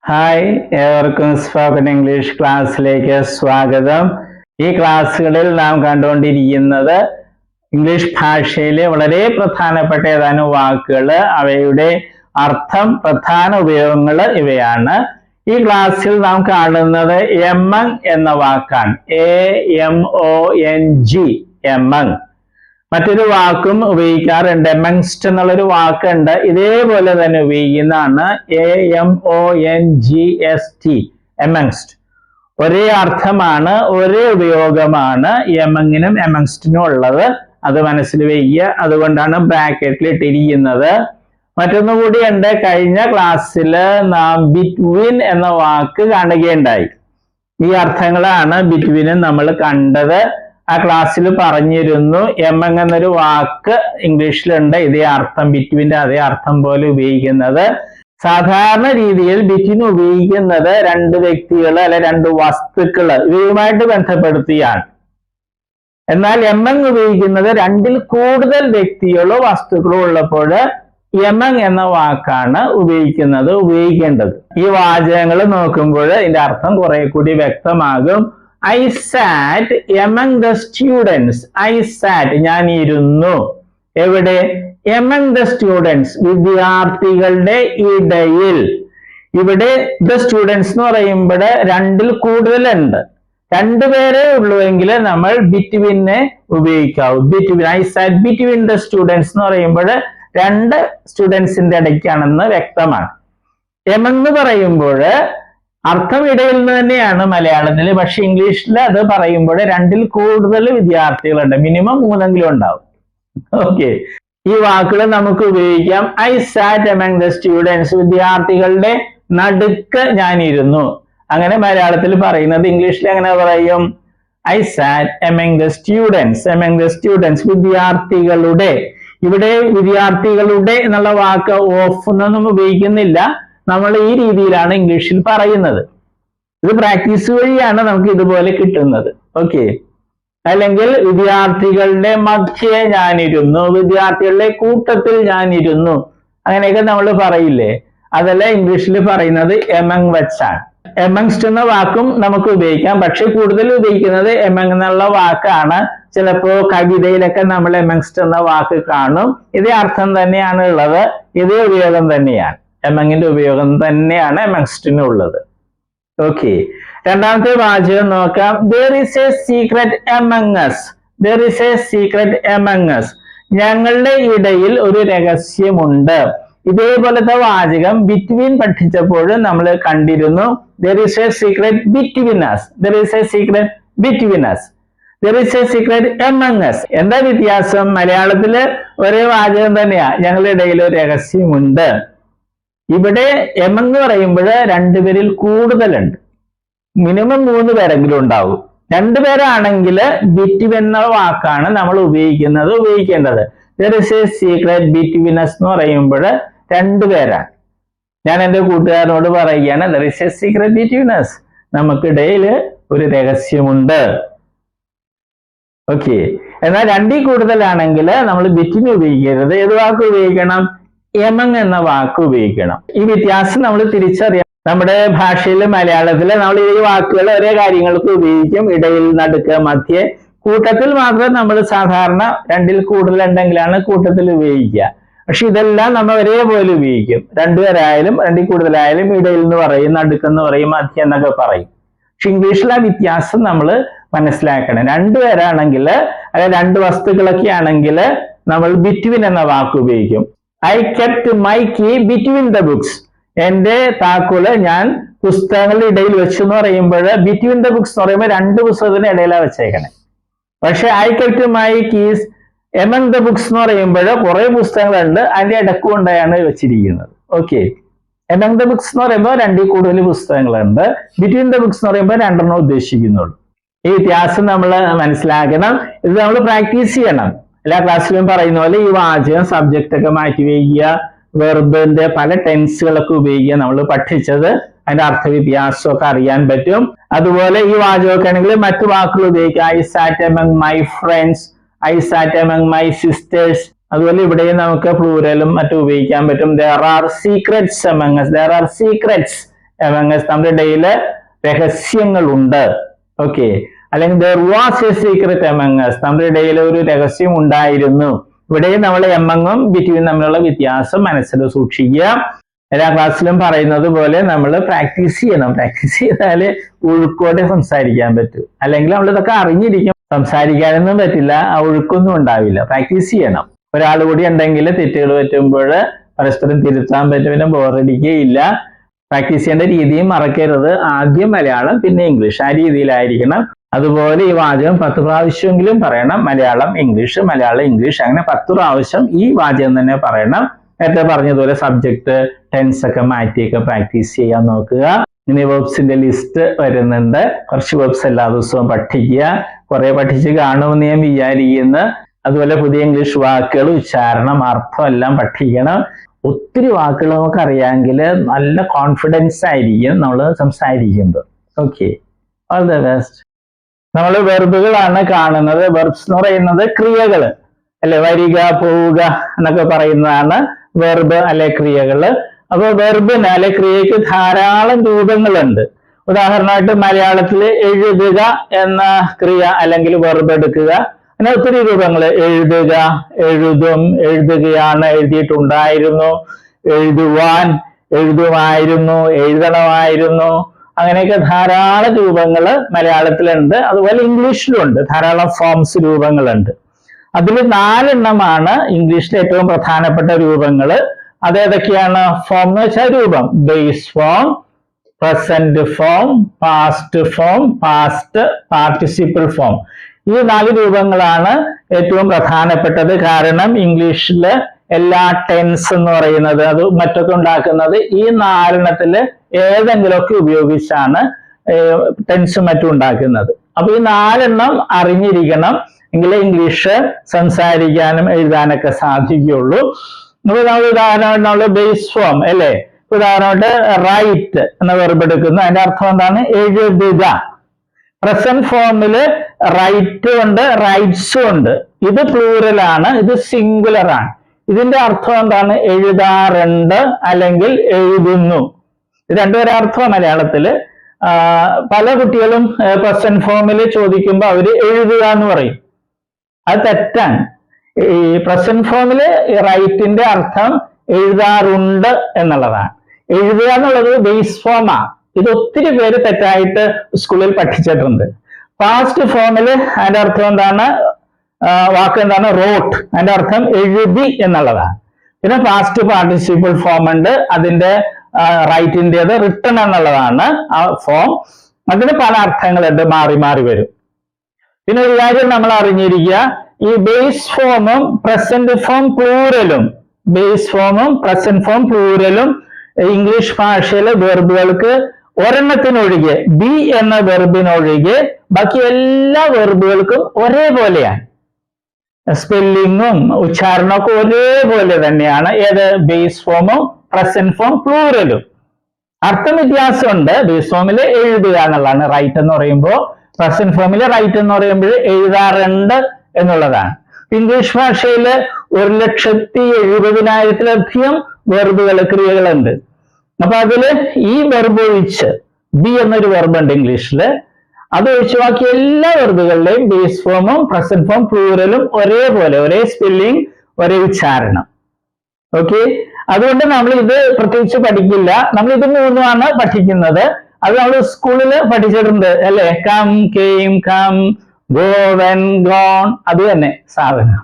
Hi, ഏവർക്കും spoken English ക്ലാസ്സിലേക്ക് സ്വാഗതം. ഈ ക്ലാസ്സുകളിൽ നാം കണ്ടുകൊണ്ടിരിക്കുന്നത് ഇംഗ്ലീഷ് ഭാഷയിലെ വളരെ പ്രധാനപ്പെട്ട ഏതാനും വാക്കുകൾ, അവയുടെ അർത്ഥം, പ്രധാന ഉപയോഗങ്ങൾ ഇവയാണ്. ഈ ക്ലാസ്സിൽ നാം കാണുന്നത് എമംഗ് എന്ന വാക്കാണ്. AMONG, among. മറ്റൊരു വാക്കും ഉപയോഗിക്കാറുണ്ട്, എമംഗ്സ്റ്റ് എന്നുള്ളൊരു വാക്കുണ്ട്, ഇതേപോലെ തന്നെ ഉപയോഗിക്കുന്നതാണ് AMONGST, എമംഗ്സ്റ്റ്. ഒരേ അർത്ഥമാണ്, ഒരേ ഉപയോഗമാണ് എമങ്ങിനും എമംഗ്സ്റ്റിനും ഉള്ളത്. അത് മനസ്സിൽ വയ്ക്കുക, അതുകൊണ്ടാണ് ബ്രാക്കറ്റിൽ ഇട്ടിരിക്കുന്നത്. മറ്റൊന്നുകൂടി ഉണ്ട്, കഴിഞ്ഞ ക്ലാസ്സിൽ നാം ബിറ്റ്വീൻ എന്ന വാക്ക് കാണുകയുണ്ടായി. ഈ അർത്ഥങ്ങളാണ് ബിറ്റ്വീനും നമ്മൾ കണ്ടത്. ആ ക്ലാസ്സിൽ പറഞ്ഞിരുന്നു എമംഗ് എന്നൊരു വാക്ക് ഇംഗ്ലീഷിലുണ്ട്, ഇതേ അർത്ഥം, ബിറ്റ്വീൻ്റെ അതേ അർത്ഥം പോലെ ഉപയോഗിക്കുന്നത്. സാധാരണ രീതിയിൽ ബിറ്റ്വീൻ ഉപയോഗിക്കുന്നത് രണ്ട് വ്യക്തികൾ അല്ലെ രണ്ട് വസ്തുക്കൾ ഇവയുമായിട്ട് ബന്ധപ്പെടുത്തിയാണ്. എന്നാൽ എമംഗ് ഉപയോഗിക്കുന്നത് രണ്ടിൽ കൂടുതൽ വ്യക്തികളോ വസ്തുക്കളോ ഉള്ളപ്പോൾ എമംഗ് എന്ന വാക്കാണ് ഉപയോഗിക്കേണ്ടത്. ഈ വാചകങ്ങൾ നോക്കുമ്പോൾ ഇതിന്റെ അർത്ഥം കുറെ കൂടി വ്യക്തമാകും. I sat among the students. I sat, ഞാൻ ഇരുന്നു. എവിടെ? among the students, വിദ്യാർത്ഥികളുടെ ഇടയിൽ. ഇവിടെ the students എന്ന് പറയുമ്പോൾ രണ്ടിൽ കൂടുതലുണ്ട്. രണ്ടുപേരെ ഉള്ളുവെങ്കിൽ നമ്മൾ ബിറ്റ്വീനെ ഉപയോഗിക്കാവൂ. Between, I sat between the students എന്ന് പറയുമ്പോൾ രണ്ട് സ്റ്റുഡൻസിന്റെ ഇടയ്ക്കാണെന്ന് വ്യക്തമാണ്. among എന്ന് പറയുമ്പോൾ അർത്ഥം ഇടയിൽ നിന്ന് തന്നെയാണ് മലയാളത്തിൽ, പക്ഷെ ഇംഗ്ലീഷിൽ അത് പറയുമ്പോൾ രണ്ടിൽ കൂടുതൽ വിദ്യാർത്ഥികളുണ്ട്, മിനിമം 3 ഉണ്ടാവും. ഓക്കെ, ഈ വാക്കുകൾ നമുക്ക് ഉപയോഗിക്കാം. I sat among the students, വിദ്യാർത്ഥികളുടെ നടുക്ക് ഞാൻ ഇരുന്നു. അങ്ങനെ മലയാളത്തിൽ പറയുന്നത്. ഇംഗ്ലീഷിൽ എങ്ങനെ പറയും? I sat among the students. among the students, വിദ്യാർത്ഥികളുടെ. ഇവിടെ വിദ്യാർത്ഥികളുടെ എന്നുള്ള വാക്ക് ഓഫ് എന്നൊന്നും ഉപയോഗിക്കുന്നില്ല, നമ്മൾ ഈ രീതിയിലാണ് ഇംഗ്ലീഷിൽ പറയുന്നത്. ഇത് പ്രാക്ടീസ് വഴിയാണ് നമുക്ക് ഇതുപോലെ കിട്ടുന്നത്. ഓക്കെ, അല്ലെങ്കിൽ വിദ്യാർത്ഥികളുടെ മധ്യേ ഞാനിരുന്നു, വിദ്യാർത്ഥികളുടെ കൂട്ടത്തിൽ ഞാനിരുന്നു, അങ്ങനെയൊക്കെ നമ്മൾ പറയില്ലേ? അതല്ല ഇംഗ്ലീഷിൽ പറയുന്നത് എമംഗ് വെച്ചാണ്. എമംഗ്സ്റ്റ് എന്ന വാക്കും നമുക്ക് ഉപയോഗിക്കാം, പക്ഷെ കൂടുതൽ ഉപയോഗിക്കുന്നത് എമംഗ് എന്നുള്ള വാക്കാണ്. ചിലപ്പോ കവിതയിലൊക്കെ നമ്മൾ എമംഗ്സ്റ്റ് എന്ന വാക്ക് കാണും. ഇതേ അർത്ഥം തന്നെയാണ് ഉള്ളത്, ഇതേ ഉപയോഗം തന്നെയാണ്, എമങ്ങിന്റെ ഉപയോഗം തന്നെയാണ് എമംഗ്സ്റ്റിനുള്ളത്. ഓക്കെ, രണ്ടാമത്തെ വാചകം നോക്കാം. There is a secret among us. There is a secret among us. ഞങ്ങളുടെ ഇടയിൽ ഒരു രഹസ്യമുണ്ട്. ഇതേപോലത്തെ വാചകം ബിറ്റ്വീൻ പഠിച്ചപ്പോൾ നമ്മൾ കണ്ടിരുന്നു. There is a secret between us. There is a secret between us. There is a secret among us. എന്താ വ്യത്യാസം? മലയാളത്തില് ഒരേ വാചകം തന്നെയാ, ഞങ്ങളുടെ ഇടയിൽ ഒരു രഹസ്യമുണ്ട്. ഇവിടെ എമംഗ് പറയുമ്പോൾ രണ്ടുപേരിൽ കൂടുതലുണ്ട്, മിനിമം 3 പേരെങ്കിലും ഉണ്ടാവും. 2 പേരാണെങ്കിൽ ബിറ്റ്വീൻ എന്ന വാക്കാണ് നമ്മൾ ഉപയോഗിക്കേണ്ടത്. There is a secret between us എന്ന് പറയുമ്പോൾ 2 പേരാണ്. ഞാൻ എൻ്റെ കൂട്ടുകാരനോട് പറയുകയാണ്, there is a secret between us, നമുക്കിടയിൽ ഒരു രഹസ്യമുണ്ട്. ഓക്കെ, എന്നാൽ 2ൽ കൂടുതലാണെങ്കിൽ നമ്മൾ ബിറ്റ്വീൻ ഉപയോഗിക്കരുത്. ഏത് വാക്ക് ഉപയോഗിക്കണം? എമംഗ് എന്ന വാക്ക് ഉപയോഗിക്കണം. ഈ വ്യത്യാസം നമ്മൾ തിരിച്ചറിയാം. നമ്മുടെ ഭാഷയിൽ മലയാളത്തിൽ നമ്മൾ ഈ വാക്കുകൾ ഒരേ കാര്യങ്ങൾക്ക് ഉപയോഗിക്കും. ഇടയിൽ, നടുക്ക്, മധ്യേ. കൂട്ടത്തിൽ മാത്രം നമ്മൾ സാധാരണ 2ൽ കൂടുതലുണ്ടെങ്കിലാണ് കൂട്ടത്തിൽ ഉപയോഗിക്കുക. പക്ഷെ ഇതെല്ലാം നമ്മൾ ഒരേപോലെ ഉപയോഗിക്കും. 2 പേരായാലും 2ൽ കൂടുതലായാലും ഇടയിൽ എന്ന് പറയും, നടുക്കെന്ന് പറയും, മധ്യ എന്നൊക്കെ പറയും. പക്ഷെ ഇംഗ്ലീഷിൽ ആ വ്യത്യാസം നമ്മൾ മനസ്സിലാക്കണം. 2 പേരാണെങ്കിൽ അല്ലെ 2 വസ്തുക്കളൊക്കെ ആണെങ്കിൽ നമ്മൾ ബിറ്റ്വീൻ എന്ന വാക്ക് ഉപയോഗിക്കും. I kept my key between the books. എന്റെ താക്കോല് ഞാൻ പുസ്തകങ്ങളുടെ ഇടയിൽ വെച്ചു എന്ന് പറയുമ്പോൾ ബിറ്റ്വീൻ ദ ബുക്സ് എന്ന് പറയുമ്പോൾ 2 പുസ്തകത്തിന് ഇടയിലാണ് വെച്ചേക്കണേ. പക്ഷെ I kept my keys among the books എന്ന് പറയുമ്പോൾ കുറെ പുസ്തകങ്ങളുണ്ട്, അതിന്റെ ഇടക്ക് കൊണ്ടാണ് വെച്ചിരിക്കുന്നത്. ഓക്കെ, among the books എന്ന് പറയുമ്പോൾ 2ൽ കൂടുതൽ പുസ്തകങ്ങളുണ്ട്. ബിറ്റ്വീൻ ദ ബുക്സ് എന്ന് പറയുമ്പോൾ 2 ഉദ്ദേശിക്കുന്നുള്ളൂ. ഈ വ്യത്യാസം നമ്മൾ മനസ്സിലാക്കണം. ഇത് നമ്മൾ പ്രാക്ടീസ് ചെയ്യണം. എല്ലാ ക്ലാസ്സിലും പറയുന്ന പോലെ ഈ വാചകം സബ്ജക്റ്റ് ഒക്കെ മാറ്റി വയ്ക്കുക, വെർബിന്റെ പല ടെൻസുകളൊക്കെ ഉപയോഗിക്കുക. നമ്മൾ പഠിച്ചത് അതിന്റെ അർത്ഥവ്യത്യാസമൊക്കെ അറിയാൻ പറ്റും. അതുപോലെ ഈ വാചകമൊക്കെ ആണെങ്കിൽ മറ്റു വാക്കുകൾ ഉപയോഗിക്കുക. I sat among my friends, I sat among my sisters. അതുപോലെ ഇവിടെയും നമുക്ക് പ്ലൂരലും മറ്റും ഉപയോഗിക്കാൻ പറ്റും. There are secrets among us. There are secrets among us, നമ്മുടെ ഇടയിൽ രഹസ്യങ്ങളുണ്ട്. ഓക്കെ, അല്ലെങ്കിൽ there was a secret among us, നമ്മുടെ ഇടയിൽ ഒരു രഹസ്യം ഉണ്ടായിരുന്നു. ഇവിടെയും നമ്മൾ എമങ്ങും ബിറ്റ്വീൻ തമ്മിലുള്ള വ്യത്യാസം മനസ്സിൽ സൂക്ഷിക്കുക. എല്ലാ ക്ലാസ്സിലും പറയുന്നത് പോലെ നമ്മൾ പ്രാക്ടീസ് ചെയ്യണം. പ്രാക്ടീസ് ചെയ്താൽ ഒഴുക്കോടെ സംസാരിക്കാൻ പറ്റും. അല്ലെങ്കിൽ നമ്മൾ ഇതൊക്കെ അറിഞ്ഞിരിക്കും, സംസാരിക്കാനൊന്നും പറ്റില്ല, ആ ഒഴുക്കൊന്നും ഉണ്ടാവില്ല. പ്രാക്ടീസ് ചെയ്യണം. ഒരാൾ കൂടി ഉണ്ടെങ്കിൽ തെറ്റുകൾ പറ്റുമ്പോൾ പരസ്പരം തിരുത്താൻ പറ്റും, പിന്നെ ബോറടിക്കുകയില്ല. പ്രാക്ടീസ് ചെയ്യേണ്ട രീതിയും മറക്കരുത്. ആദ്യം മലയാളം പിന്നെ ഇംഗ്ലീഷ്, ആ രീതിയിലായിരിക്കണം. അതുപോലെ ഈ വാചകം 10 പ്രാവശ്യമെങ്കിലും പറയണം. മലയാളം ഇംഗ്ലീഷ്, മലയാളം ഇംഗ്ലീഷ്, അങ്ങനെ 10 പ്രാവശ്യം ഈ വാചകം തന്നെ പറയണം. നേരത്തെ പറഞ്ഞതുപോലെ സബ്ജക്ട് ടെൻസ് ഒക്കെ മാറ്റിയൊക്കെ പ്രാക്ടീസ് ചെയ്യാൻ നോക്കുക. ഇനി വെർബ്സിന്റെ ലിസ്റ്റ് വരുന്നുണ്ട്. കുറച്ച് വെർബ്സ് എല്ലാ ദിവസവും പഠിക്കുക. കുറെ പഠിച്ച് കാണുമെന്ന് ഞാൻ വിചാരിക്കുന്നു. അതുപോലെ പുതിയ ഇംഗ്ലീഷ് വാക്കുകൾ, ഉച്ചാരണം, അർത്ഥം എല്ലാം പഠിക്കണം. ഒത്തിരി വാക്കുകൾ നമുക്ക് അറിയാമെങ്കിൽ നല്ല കോൺഫിഡൻസ് ആയിരിക്കും നമ്മൾ സംസാരിക്കുമ്പോൾ. Okay, all the best. നമ്മൾ വെർബുകളാണ് കാണുന്നത്. വെർബ്സ് എന്ന് പറയുന്നത് ക്രിയകൾ അല്ലെ, വരിക, പോവുക എന്നൊക്കെ പറയുന്നതാണ് വെർബ് അല്ലെ ക്രിയകള്. അപ്പൊ വെർബിന് അല്ലെ ക്രിയക്ക് ധാരാളം രൂപങ്ങളുണ്ട്. ഉദാഹരണമായിട്ട് മലയാളത്തിൽ എഴുതുക എന്ന ക്രിയ അല്ലെങ്കിൽ വെർബ് എടുക്കുക, അങ്ങനെ ഒത്തിരി രൂപങ്ങൾ. എഴുതുക, എഴുതും, എഴുതുകയാണ്, എഴുതിയിട്ടുണ്ടായിരുന്നു, എഴുതുവാൻ, എഴുതുമായിരുന്നു, എഴുതണമായിരുന്നു, അങ്ങനെയൊക്കെ ധാരാളം രൂപങ്ങൾ മലയാളത്തിലുണ്ട്. അതുപോലെ ഇംഗ്ലീഷിലുണ്ട് ധാരാളം ഫോംസ്, രൂപങ്ങളുണ്ട്. അതിൽ 4 എണ്ണമാണ് ഇംഗ്ലീഷിലെ ഏറ്റവും പ്രധാനപ്പെട്ട രൂപങ്ങൾ. അതേതൊക്കെയാണ്? ഫോം എന്ന് വെച്ചാൽ രൂപം. Base form, present form, past form, past participle form. ഈ 4 രൂപങ്ങളാണ് ഏറ്റവും പ്രധാനപ്പെട്ടത്. കാരണം ഇംഗ്ലീഷില് എല്ലാ ടെൻസ് എന്ന് പറയുന്നത് അത് മറ്റൊക്കെ ഉണ്ടാക്കുന്നത് ഈ 4 എണ്ണത്തില് ഏതെങ്കിലുമൊക്കെ ഉപയോഗിച്ചാണ് ടെൻസും മറ്റും ഉണ്ടാക്കുന്നത്. അപ്പൊ ഈ 4 എണ്ണം അറിഞ്ഞിരിക്കണം, എങ്കിലേ ഇംഗ്ലീഷ് സംസാരിക്കാനും എഴുതാനൊക്കെ സാധിക്കുകയുള്ളൂ. നമ്മൾ ഉദാഹരണമായിട്ട് നമ്മൾ ബേസ് ഫോം അല്ലേ, ഉദാഹരണമായിട്ട് റൈറ്റ് എന്ന വെർബ് എടുക്കുന്നു. അതിന്റെ അർത്ഥം എന്താണ്? എഴുതുക. പ്രസന്റ് ഫോമില് റൈറ്റ് ഉണ്ട്, റൈറ്റ്സും ഉണ്ട്. ഇത് പ്ലൂറലാണ്, ഇത് സിംഗുലർ ആണ്. ഇതിന്റെ അർത്ഥം എന്താണ്? എഴുതാറുണ്ട് അല്ലെങ്കിൽ എഴുതുന്നു. ഇത് രണ്ടുപേരെ അർത്ഥം മലയാളത്തില്. പല കുട്ടികളും പ്രസന്റ് ഫോമിൽ ചോദിക്കുമ്പോൾ അവര് എഴുതുക എന്ന് പറയും. അത് തെറ്റാണ്. ഈ പ്രസന്റ് ഫോമില് റൈറ്റിന്റെ അർത്ഥം എഴുതാറുണ്ട് എന്നുള്ളതാണ്. എഴുതുക എന്നുള്ളത് ബേസ് ഫോമാ. ഇത് ഒത്തിരി പേര് തെറ്റായിട്ട് സ്കൂളിൽ പഠിച്ചിട്ടുണ്ട്. പാസ്റ്റ് ഫോമില് അതിന്റെ അർത്ഥം എന്താണ്? വാക്ക് എന്താണ്? റോട്ട്. അതിന്റെ അർത്ഥം എഴുതി എന്നുള്ളതാണ്. പിന്നെ പാസ്റ്റ് പാർട്ടിസിപ്പിൾ ഫോം ഉണ്ട്, അതിന്റെ റൈറ്റിൻ്റെത് റിട്ടൺ എന്നുള്ളതാണ് ആ ഫോം. അതിന് പല അർത്ഥങ്ങളുണ്ട്, മാറി മാറി വരും. പിന്നെ ഒരു കാര്യം നമ്മൾ അറിഞ്ഞിരിക്കുക, ഈ ബേസ് ഫോമും പ്രസന്റ് ഫോം പ്ലൂറലും, ബേസ് ഫോമും പ്രസന്റ് ഫോം പ്ലൂറലും ഇംഗ്ലീഷ് ഭാഷയിലെ വെർബുകൾക്ക് ഒരെണ്ണത്തിനൊഴികെ, ബി എന്ന വെർബിനൊഴികെ ബാക്കി എല്ലാ വെർബുകൾക്കും ഒരേപോലെയാണ്. സ്പെല്ലിങ്ങും ഉച്ചാരണമൊക്കെ ഒരേപോലെ തന്നെയാണ്. ഏത്? ബേസ് ഫോമും പ്രസന്റ് ഫോം പ്ലൂറലും. അർത്ഥം വ്യത്യാസമുണ്ട്. ബേസ് ഫോമില് എഴുതുക എന്നുള്ളതാണ് റൈറ്റ് എന്ന് പറയുമ്പോൾ, പ്രസന്റ് ഫോമില് റൈറ്റ് എന്ന് പറയുമ്പോൾ എഴുതാറുണ്ട് എന്നുള്ളതാണ്. ഇംഗ്ലീഷ് ഭാഷയില് 1,70,70,000-ലധികം വെർബുകൾ, ക്രിയകളുണ്ട്. അപ്പൊ അതില് ഈ വെർബ് ഒഴിച്ച്, ബി എന്നൊരു വെർബ് ഉണ്ട് ഇംഗ്ലീഷില്, അത് ഒഴിച്ച് ബാക്കി എല്ലാ വെർബുകളുടെയും ബേസ് ഫോമും പ്രസന്റ് ഫോം പ്ലൂറലും ഒരേപോലെ, ഒരേ സ്പെല്ലിംഗ്, ഒരേ ഉച്ചാരണം. ഓക്കെ, അതുകൊണ്ട് നമ്മൾ ഇത് പ്രത്യേകിച്ച് പഠിക്കില്ല. നമ്മൾ ഇത് 3 പഠിക്കുന്നത്. അത് നമ്മൾ സ്കൂളിൽ പഠിച്ചിട്ടുണ്ട് അല്ലെ. Come, came, come, go, went, gone, അത് തന്നെ സാധനം.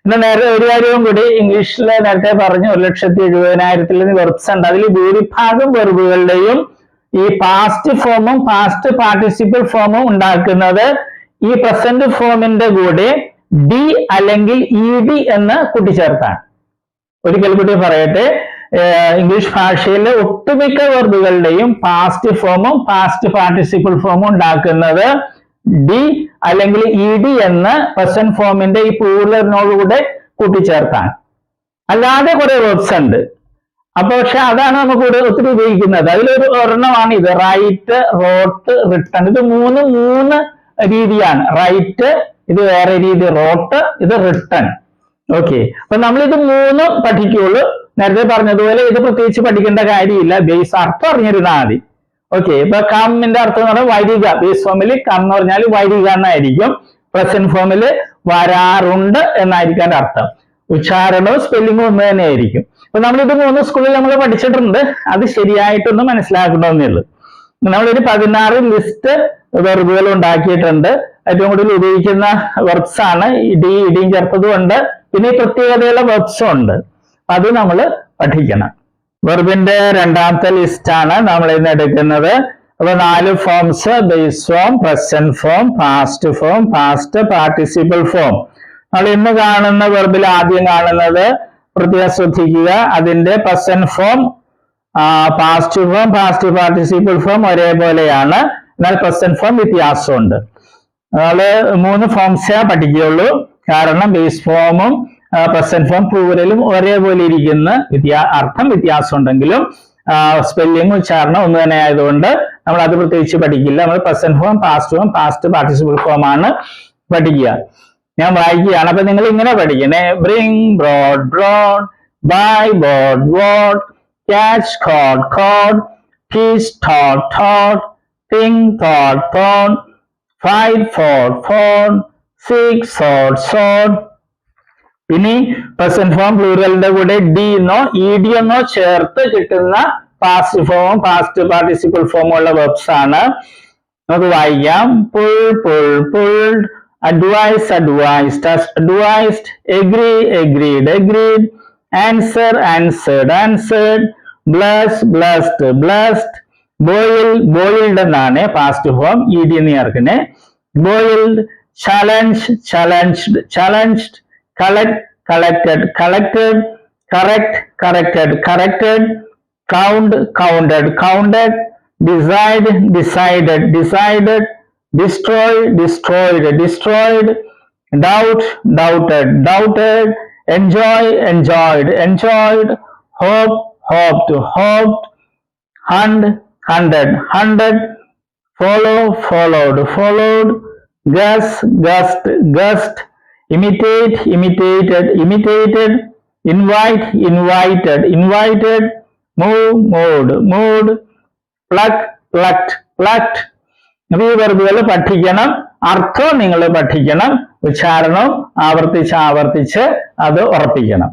പിന്നെ നേരെ ഒരു കാര്യവും കൂടി, ഇംഗ്ലീഷിൽ നേരത്തെ പറഞ്ഞു 1,70,70,000 വെർബ്സ് ഉണ്ട്. അതിൽ ഭൂരിഭാഗം വെർബുകളുടെയും ഈ പാസ്റ്റ് ഫോമും പാസ്റ്റ് പാർട്ടിസിപ്പിൾ ഫോമും ഉണ്ടാക്കുന്നത് ഈ പ്രസന്റ് ഫോമിന്റെ കൂടെ ഡി അല്ലെങ്കിൽ ഇ ഡി എന്ന് കൂട്ടിച്ചേർത്താണ്. ഒരിക്കൽ കൂടി പറയട്ടെ, ഇംഗ്ലീഷ് ഭാഷയിലെ ഒട്ടുമിക്ക വെർബുകളുടെയും പാസ്റ്റ് ഫോമും പാസ്റ്റ് പാർട്ടിസിപ്പിൾ ഫോമും ഉണ്ടാക്കുന്നത് ഡി അല്ലെങ്കിൽ ഇ ഡി എന്ന പ്രസന്റ് ഫോമിന്റെ ഈ പ്ലൂറലിനോടുകൂടെ കൂട്ടിച്ചേർത്താണ്. അല്ലാതെ കുറെ വെർബ്സ് ഉണ്ട്. അപ്പൊ പക്ഷെ അതാണ് നമുക്ക് ഒത്തിരി ഉപയോഗിക്കുന്നത്. അതിലൊരു ഒരെണ്ണമാണ് ഇത്, റൈറ്റ്, റോട്ട്, റിട്ടൺ. ഇത് മൂന്ന് രീതിയാണ്. റൈറ്റ് ഇത് വേറെ രീതി, റോട്ട് ഇത് റിട്ടൺ. ഓക്കെ, അപ്പൊ നമ്മൾ ഇത് 3 പഠിക്കുകയുള്ളൂ. നേരത്തെ പറഞ്ഞതുപോലെ ഇത് പ്രത്യേകിച്ച് പഠിക്കേണ്ട കാര്യമില്ല, ബേസ് അർത്ഥം അറിഞ്ഞിരുന്നാൽ മതി. ഓക്കെ, ഇപ്പൊ കമ്മിന്റെ അർത്ഥം എന്ന് പറഞ്ഞാൽ വരിക. ബേസ് ഫോമിൽ കം എന്ന് പറഞ്ഞാൽ വരിക എന്നായിരിക്കും. പ്രസന്റ് ഫോമിൽ വരാറുണ്ട് എന്നായിരിക്കും അതിന്റെ അർത്ഥം. ഉച്ചാരണവും സ്പെല്ലിങ്ങും ഒന്ന് തന്നെ ആയിരിക്കും. അപ്പൊ നമ്മളിത് 3 സ്കൂളിൽ നമ്മൾ പഠിച്ചിട്ടുണ്ട്. അത് ശരിയായിട്ടൊന്ന് മനസ്സിലാക്കണമെന്നേ ഉള്ളൂ. നമ്മളൊരു 16 ലിസ്റ്റ് വെർബുകൾ ഉണ്ടാക്കിയിട്ടുണ്ട്. ഏറ്റവും കൂടുതൽ ഉപയോഗിക്കുന്ന വെർബ്സ് ആണ് ഇടിയും ചേർത്തതും ഉണ്ട്. പിന്നെ ഈ പ്രത്യേകതയുള്ള വെർബ്സും ഉണ്ട്. അത് നമ്മൾ പഠിക്കണം. വെർബിന്റെ രണ്ടാമത്തെ ലിസ്റ്റ് ആണ് നമ്മൾ ഇന്ന് എടുക്കുന്നത്. അപ്പൊ 4 forms: base form, present form, past form, past participle form. നമ്മൾ ഇന്ന് കാണുന്ന വെർബിൽ ആദ്യം കാണുന്നത് പ്രത്യേകം ശ്രദ്ധിക്കുക. അതിന്റെ present form, past form, past participle form ഒരേപോലെയാണ്. എന്നാൽ പ്രസന്റ് ഫോം വ്യത്യാസമുണ്ട്. നമ്മള് 3 ഫോംസേ പഠിക്കുകയുള്ളൂ. കാരണം ബേസ് ഫോമും പ്രസന്റ് ഫോം പ്ലൂറലും ഒരേപോലെ ഇരിക്കുന്ന അർത്ഥം വ്യത്യാസം ഉണ്ടെങ്കിലും സ്പെല്ലിംഗ് ഉച്ചാരണം ഒന്ന് തന്നെ ആയതുകൊണ്ട് നമ്മൾ അത് പ്രത്യേകിച്ച് പഠിക്കില്ല. നമ്മൾ present form, past form, past participle form ആണ് പഠിക്കുക. ഞാൻ വായിക്കുകയാണ്. അപ്പൊ നിങ്ങൾ ഇങ്ങനെ പഠിക്കണേ: bring, brought, brought; buy, bought, bought; catch, caught, caught; teach, taught, taught; think, thought, thought; fight, fought, fought; seek, sought, sought. ഇനി പ്രസന്റ് ഫോം പ്ലൂറലിന്റെ കൂടെ ഡി എന്നോ ഇഡി എന്നോ ചേർത്ത് കിട്ടുന്ന പാസ്റ്റ് ഫോമും പാസ്റ്റ് പാർട്ടിസിപ്പിൾ ഫോമും ഉള്ള വെർബ്സ് ആണ്. നമുക്ക് വായിക്കാം. Pull, pull, pulled; advise, advised, advised; agree, agreed, agreed; answer, answered, answered; bless, blessed, blessed; boil, boiled എന്നാണ് പാസ്റ്റ് ഫോം. ഇഡി എന്ന് ചേർക്കണേ. boiled; challenge, challenged, challenged; collect, collected, collected; correct, corrected, corrected; count, counted, counted; decide, decided, decided; destroy, destroyed, destroyed; doubt, doubted, doubted; enjoy, enjoyed, enjoyed; hope, hoped, hoped; hunt, hunted, hunted; follow, followed, followed; guess, guessed, guessed; imitate, imitated, imitated; invite, invited, invited; move, moved, moved; pluck, plucked, plucked. ഈ വെർബുകൾ പഠിക്കണം. അർത്ഥം നിങ്ങൾ പഠിക്കണം. ഉച്ചാരണം ആവർത്തിച്ച് അത് ഉറപ്പിക്കണം.